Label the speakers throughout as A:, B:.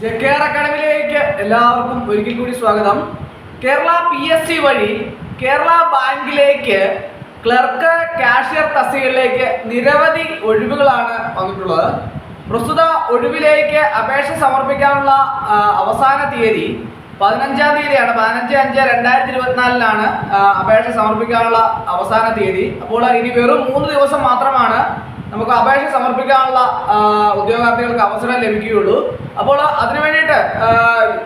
A: ജെകെആർ അക്കാഡമിയിലേക്ക് എല്ലാവർക്കും ഒരിക്കൽ കൂടി സ്വാഗതം. കേരള PSC വഴി കേരള ബാങ്കിലേക്ക് ക്ലർക്ക്, കാഷ്യർ തസ്തികകളിലേക്ക് നിരവധി ഒഴിവുകളാണ് വന്നിട്ടുള്ളത്. പ്രസ്തുത ഒഴിവിലേക്ക് അപേക്ഷ സമർപ്പിക്കാനുള്ള അവസാന തീയതി 15-ാം തീയതിയാണ്. 15/5/2024 അപേക്ഷ സമർപ്പിക്കാനുള്ള അവസാന തീയതി. അപ്പോൾ ഇനി വെറും 3 ദിവസം മാത്രമാണ് നമുക്ക് അപേക്ഷ സമർപ്പിക്കാനുള്ള ഉദ്യോഗാർത്ഥികൾക്ക് അവസരം ലഭിക്കുകയുള്ളൂ. അപ്പോൾ അതിനു വേണ്ടിയിട്ട്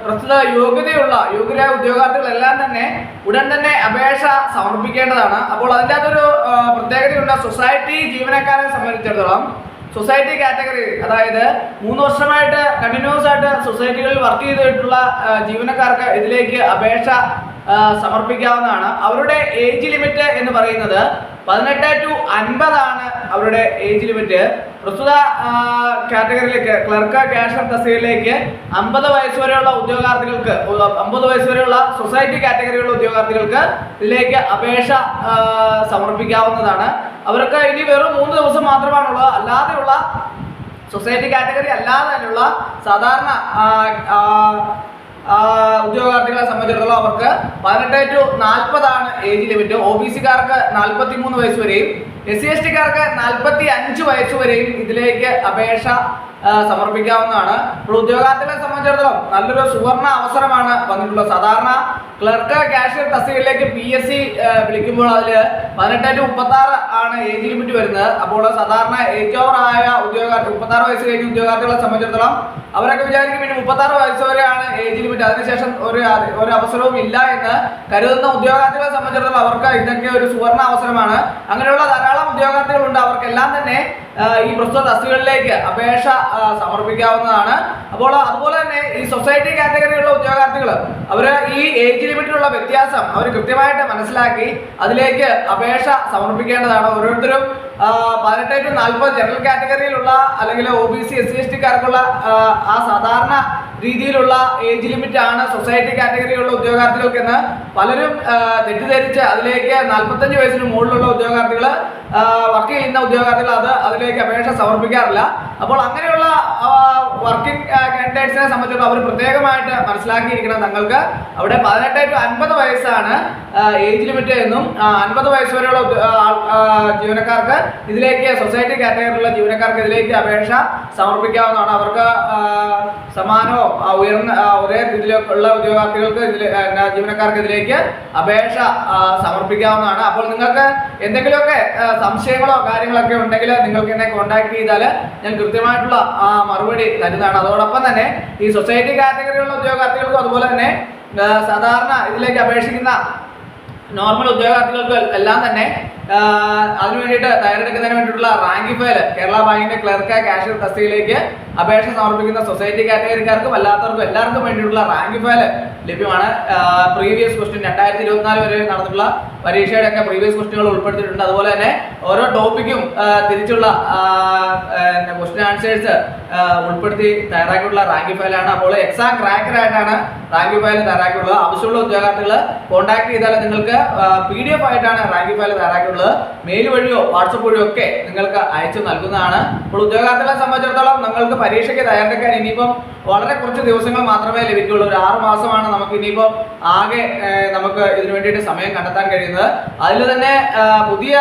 A: പ്രസ്തുത യോഗ്യരായ ഉദ്യോഗാർത്ഥികളെല്ലാം തന്നെ ഉടൻ തന്നെ അപേക്ഷ സമർപ്പിക്കേണ്ടതാണ്. അപ്പോൾ അതിൻ്റെ അകത്തൊരു പ്രത്യേകതയുണ്ട്. സൊസൈറ്റി ജീവനക്കാരെ സംബന്ധിച്ചിടത്തോളം സൊസൈറ്റി കാറ്റഗറി, അതായത് 3 വർഷമായിട്ട് കണ്ടിന്യൂസ് ആയിട്ട് സൊസൈറ്റികളിൽ വർക്ക് ചെയ്തിട്ടുള്ള ജീവനക്കാർക്ക് ഇതിലേക്ക് അപേക്ഷ സമർപ്പിക്കാവുന്നതാണ്. അവരുടെ ഏജ് ലിമിറ്റ് എന്ന് പറയുന്നത് 18 to 50 ആണ് അവരുടെ ഏജ് ലിമിറ്റ്. പ്രസ്തുത കാറ്റഗറിയിലേക്ക് ക്ലർക്ക്, കാഷ്യർ തസ്തികയിലേക്ക് 50 വയസ്സ് വരെയുള്ള ഉദ്യോഗാർത്ഥികൾക്ക്, 50 വയസ്സ് വരെയുള്ള സൊസൈറ്റി കാറ്റഗറിയുള്ള ഉദ്യോഗാർത്ഥികൾക്ക് ഇതിലേക്ക് അപേക്ഷ സമർപ്പിക്കാവുന്നതാണ്. അവർക്ക് ഇനി വെറും 3 ദിവസം മാത്രമാണുള്ളത്. അല്ലാതെയുള്ള സൊസൈറ്റി കാറ്റഗറി അല്ലാതെ തന്നെയുള്ള സാധാരണ ഉദ്യോഗാർത്ഥികളെ സംബന്ധിച്ചിടത്തോളം അവർക്ക് 18 to 40 ആണ് ഏജ് ലിമിറ്റ്. OBC-കാർക്ക് 43 വയസ്സ് വരെയും SC/ST-കാർക്ക് 45 വയസ്സ് വരെയും ഇതിലേക്ക് അപേക്ഷ സമർപ്പിക്കാവുന്നതാണ്. ഇപ്പോൾ ഉദ്യോഗാർത്ഥികളെ സംബന്ധിച്ചിടത്തോളം നല്ലൊരു സുവർണ അവസരമാണ് വന്നിട്ടുള്ളത്. സാധാരണ ക്ലർക്ക്, കാഷ്യർ തസ്തികയിലേക്ക് PSC വിളിക്കുമ്പോൾ അതിൽ 18 to 36 ആണ് ഏജ് ലിമിറ്റ് വരുന്നത്. അപ്പോൾ സാധാരണ ഏജ് ഓവർ ആയ ഉദ്യോഗാർത്ഥി 36 വയസ്സ് കഴിഞ്ഞ ഉദ്യോഗാർത്ഥികളെ സംബന്ധിച്ചിടത്തോളം അവരൊക്കെ വിചാരിക്കും ഇനി 36 വയസ്സ് വരെയാണ് ഏജ് ലിമിറ്റ്, അതിനുശേഷം ഒരു അവസരവും ഇല്ല എന്ന് കരുതുന്ന ഉദ്യോഗാർത്ഥികളെ സംബന്ധിച്ചിടത്തോളം അവർക്ക് ഇതൊക്കെ ഒരു സുവർണ അവസരമാണ്. അങ്ങനെയുള്ള ധാരാളം ഉദ്യോഗാർത്ഥികളുണ്ട്. അവർക്കെല്ലാം തന്നെ ഈ പ്രസ്തുത തസ്തികകളിലേക്ക് അപേക്ഷ സമർപ്പിക്കാവുന്നതാണ്. അപ്പോൾ അതുപോലെ തന്നെ ഈ സൊസൈറ്റി കാറ്റഗറിയുള്ള ഉദ്യോഗാർത്ഥികൾ അവർ ഈ ഏജ് ലിമിറ്റിലുള്ള വ്യത്യാസം അവർ കൃത്യമായിട്ട് മനസ്സിലാക്കി അതിലേക്ക് അപേക്ഷ സമർപ്പിക്കേണ്ടതാണ്. ഓരോരുത്തരും 18 to 40 ജനറൽ കാറ്റഗറിയിലുള്ള അല്ലെങ്കിൽ OBC, SC/ST-കാർക്കുള്ള ആ സാധാരണ രീതിയിലുള്ള ഏജ് ലിമിറ്റ് ആണ് സൊസൈറ്റി കാറ്റഗറിയുള്ള ഉദ്യോഗാർത്ഥികൾക്കെന്ന് പലരും തെറ്റിദ്ധരിച്ച് അതിലേക്ക് 45 വയസ്സിന് മുകളിലുള്ള ഉദ്യോഗാർത്ഥികൾ, വർക്ക് ചെയ്യുന്ന ഉദ്യോഗാർത്ഥികൾ അതിലേക്ക് അപേക്ഷ സമർപ്പിക്കാറില്ല. അപ്പോൾ അങ്ങനെയുള്ള വർക്കിംഗ് കാൻഡിഡേറ്റ്സിനെ സംബന്ധിച്ചിടത്തോളം അവർ പ്രത്യേകമായിട്ട് മനസ്സിലാക്കിയിരിക്കണം. തങ്ങൾക്ക് അവിടെ 18 to 50 വയസ്സാണ് ഏജ് ലിമിറ്റ് എന്നും 50 വയസ്സ് വരെയുള്ള ജീവനക്കാർക്ക് ഇതിലേക്ക്, സൊസൈറ്റി കാറ്റഗറിയിലുള്ള ജീവനക്കാർക്ക് ഇതിലേക്ക് അപേക്ഷ സമർപ്പിക്കാവുന്നതാണ്. അവർക്ക് സമാനോ ഉയർന്ന ഒരേ ഇതിലുള്ള ഉദ്യോഗാർത്ഥികൾക്ക് ജീവനക്കാർക്ക് ഇതിലേക്ക് അപേക്ഷ സമർപ്പിക്കാവുന്നതാണ്. അപ്പോൾ നിങ്ങൾക്ക് എന്തെങ്കിലുമൊക്കെ സംശയങ്ങളോ കാര്യങ്ങളൊക്കെ ഉണ്ടെങ്കിൽ നിങ്ങൾക്ക് എന്നെ കോൺടാക്ട് ചെയ്താൽ ഞാൻ കൃത്യമായിട്ടുള്ള മറുപടി തരുന്നതാണ്. അതോടൊപ്പം തന്നെ ഈ സൊസൈറ്റി കാറ്റഗറിയുള്ള ഉദ്യോഗാർത്ഥികൾക്കും അതുപോലെ തന്നെ സാധാരണ ഇതിലേക്ക് അപേക്ഷിക്കുന്ന നോർമൽ ഉദ്യോഗാർത്ഥികൾക്ക് എല്ലാം തന്നെ അതിനു വേണ്ടിയിട്ട് തയ്യാറെടുക്കുന്നതിന് വേണ്ടിയിട്ടുള്ള റാങ്ക് ഫയൽ കേരള ബാങ്കിന്റെ ക്ലർക്ക്, കാഷ്യർ തസ്തികയിലേക്ക് അപേക്ഷ സമർപ്പിക്കുന്ന സൊസൈറ്റി കാറ്റഗറിക്കാർക്കും അല്ലാത്തവർക്കും എല്ലാവർക്കും വേണ്ടിയിട്ടുള്ള റാങ്ക് ഫയൽ ലഭ്യമാണ്. പ്രീവിയസ് ക്വസ്റ്റ്യൻ 2024 വരെ നടന്നിട്ടുള്ള പരീക്ഷയുടെ ഒക്കെ പ്രീവിയസ് ക്വസ്റ്റ്യനുകൾ ഉൾപ്പെടുത്തിയിട്ടുണ്ട്. അതുപോലെ തന്നെ ഓരോ ടോപ്പിക്കും തിരിച്ചുള്ള ക്വസ്റ്റ്യൻ ആൻസേഴ്സ് ഉൾപ്പെടുത്തി തയ്യാറാക്കിയിട്ടുള്ള റാങ്ക് ഫയലാണ്. അപ്പോൾ എക്സാം ക്രാക്കറായിട്ടാണ് റാങ്ക് ഫയൽ തയ്യാറാക്കിയിട്ടുള്ളത്. ആവശ്യമുള്ള ഉദ്യോഗാർത്ഥികൾ കോൺടാക്ട് ചെയ്താൽ നിങ്ങൾക്ക് PDF ആയിട്ടാണ് റാങ്ക് ഫയൽ തയ്യാറാക്കിയിട്ടുള്ളത്. മെയിൽ വഴിയോ വാട്സപ്പ് വഴിയോ ഒക്കെ നിങ്ങൾക്ക് അയച്ചു നൽകുന്നതാണ്. അപ്പോൾ ഉദ്യോഗാർത്ഥികളെ സംബന്ധിച്ചിടത്തോളം നിങ്ങൾക്ക് പരീക്ഷയ്ക്ക് തയ്യാറെടുക്കാൻ ഇനിയിപ്പം വളരെ കുറച്ച് ദിവസങ്ങൾ മാത്രമേ ലഭിക്കുകയുള്ളൂ. ഒരു 6 മാസമാണ് നമുക്ക് ഇനിയിപ്പം ആകെ നമുക്ക് ഇതിനു വേണ്ടിയിട്ട് സമയം കണ്ടെത്താൻ കഴിയുന്നത്. അതിൽ തന്നെ പുതിയ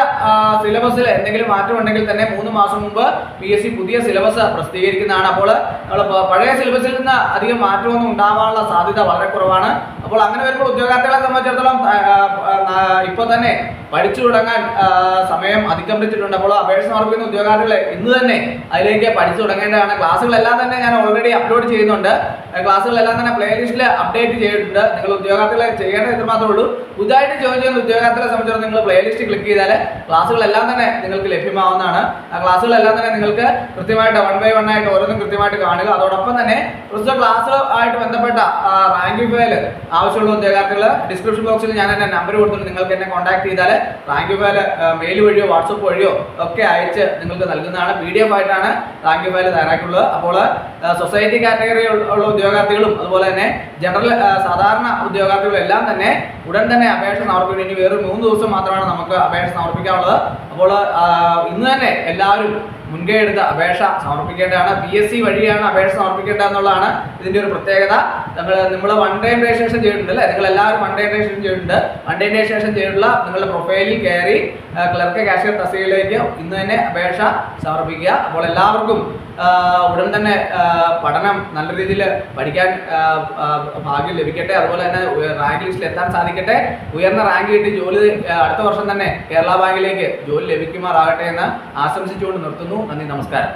A: സിലബസിൽ എന്തെങ്കിലും മാറ്റം ഉണ്ടെങ്കിൽ തന്നെ 3 മാസം മുമ്പ് PSC പുതിയ സിലബസ് പ്രസിദ്ധീകരിക്കുന്നതാണ്. അപ്പോൾ നമ്മൾ പഴയ സിലബസിൽ നിന്ന് അധികം മാറ്റമൊന്നും ഉണ്ടാവാനുള്ള സാധ്യത വളരെ കുറവാണ്. അപ്പോൾ അങ്ങനെ വരുമ്പോൾ ഉദ്യോഗാർത്ഥികളെ സംബന്ധിച്ചിടത്തോളം ഇപ്പോൾ തന്നെ പഠിച്ചു തുടങ്ങാൻ സമയം അതിക്രമിച്ചിട്ടുണ്ട്. അപ്പോൾ അപേക്ഷ സമർപ്പിക്കുന്ന ഉദ്യോഗാർത്ഥികളെ ഇന്ന് തന്നെ അതിലേക്ക് പഠിച്ചു തുടങ്ങേണ്ടതാണ്. ക്ലാസ്സുകളെല്ലാം തന്നെ ഞാൻ ഓൾറെഡി അപ്ലോഡ് ചെയ്യുന്നുണ്ട്. ക്ലാസ്സുകളെല്ലാം തന്നെ പ്ലേലിസ്റ്റിൽ അപ്ഡേറ്റ് ചെയ്തിട്ടുണ്ട്. നിങ്ങൾ ഉദ്യോഗാർത്ഥികളെ ചെയ്യേണ്ടത് ഇത് മാത്രമേ ഉള്ളൂ. പുതുതായിട്ട് ജോയിൻ ചെയ്യുന്ന ഉദ്യോഗാർത്ഥികളെ സംബന്ധിച്ചിടത്തോളം നിങ്ങൾ പ്ലേലിസ്റ്റ് ക്ലിക്ക് ചെയ്താൽ ക്ലാസ്സുകളെല്ലാം തന്നെ നിങ്ങൾക്ക് ലഭ്യമാവുന്നതാണ്. ആ ക്ലാസ്സുകളെല്ലാം തന്നെ നിങ്ങൾക്ക് കൃത്യമായിട്ട് 1 by 1 ആയിട്ട് ഓരോന്നും കൃത്യമായിട്ട് കാണുക. അതോടൊപ്പം തന്നെ പ്രസ്തുത ക്ലാസ്സുമായിട്ട് ബന്ധപ്പെട്ട റാങ്ക് ഫയൽ ആവശ്യമുള്ള ഉദ്യോഗാർത്ഥികൾ ഡിസ്ക്രിപ്ഷൻ ബോക്സിൽ ഞാൻ എൻ്റെ നമ്പർ കൊടുത്തിട്ട് നിങ്ങൾക്ക് എന്നെ കോൺടാക്ട് ചെയ്താൽ റാങ്ക് ഫയൽ മെയിൽ വഴിയോ വാട്സപ്പ് വഴിയോ ഒക്കെ അയച്ച് നിങ്ങൾക്ക് നൽകുന്നതാണ്. PDF ആയിട്ടാണ് റാങ്ക് ഫയൽ തയ്യാറാക്കിയുള്ളത്. അപ്പോൾ സൊസൈറ്റി കാറ്റഗറി ഉള്ള ഉദ്യോഗാർത്ഥികളും അതുപോലെ തന്നെ ജനറൽ സാധാരണ ഉദ്യോഗാർത്ഥികളും എല്ലാം തന്നെ ഉടൻ തന്നെ അപേക്ഷ സമർപ്പിക്കണം. ഇനി വേറെ 3 ദിവസം മാത്രമാണ് നമുക്ക് അപേക്ഷ സമർപ്പിക്കാനുള്ളത്. അപ്പോൾ ഇന്ന് തന്നെ എല്ലാവരും മുൻകൈ എടുത്ത് അപേക്ഷ സമർപ്പിക്കേണ്ടതാണ്. PSC വഴിയാണ് അപേക്ഷ സമർപ്പിക്കേണ്ടത് എന്നുള്ളതാണ് ഇതിന്റെ ഒരു പ്രത്യേകത. നമ്മൾ വൺ ടൈം രജിസ്ട്രേഷൻ ചെയ്തിട്ടുണ്ട് അല്ലേ? നിങ്ങൾ എല്ലാവരും വൺ ടൈം രജിസ്ട്രേഷൻ ചെയ്തിട്ടുണ്ട്. വൺ ടൈം രജിസ്ട്രേഷൻ ചെയ്തിട്ടുള്ള നിങ്ങളുടെ പ്രൊഫൈലിൽ കയറി ക്ലർക്ക് കാഷ്യർ തസ്തികയിലേക്ക് ഇന്ന് തന്നെ അപേക്ഷ സമർപ്പിക്കുക. അപ്പോൾ എല്ലാവർക്കും ഉടൻ തന്നെ പഠനം നല്ല രീതിയിൽ പഠിക്കാൻ ഭാഗ്യം ലഭിക്കട്ടെ. അതുപോലെ തന്നെ റാങ്ക് ലിസ്റ്റിൽ എത്താൻ സാധിക്കട്ടെ. ഉയർന്ന റാങ്ക് കിട്ടി ജോലി അടുത്ത വർഷം തന്നെ കേരള ബാങ്കിലേക്ക് ജോലി ലഭിക്കുമാറാകട്ടെ എന്ന് ആശംസിച്ചുകൊണ്ട് നിർത്തുന്നു. നന്ദി, നമസ്കാരം.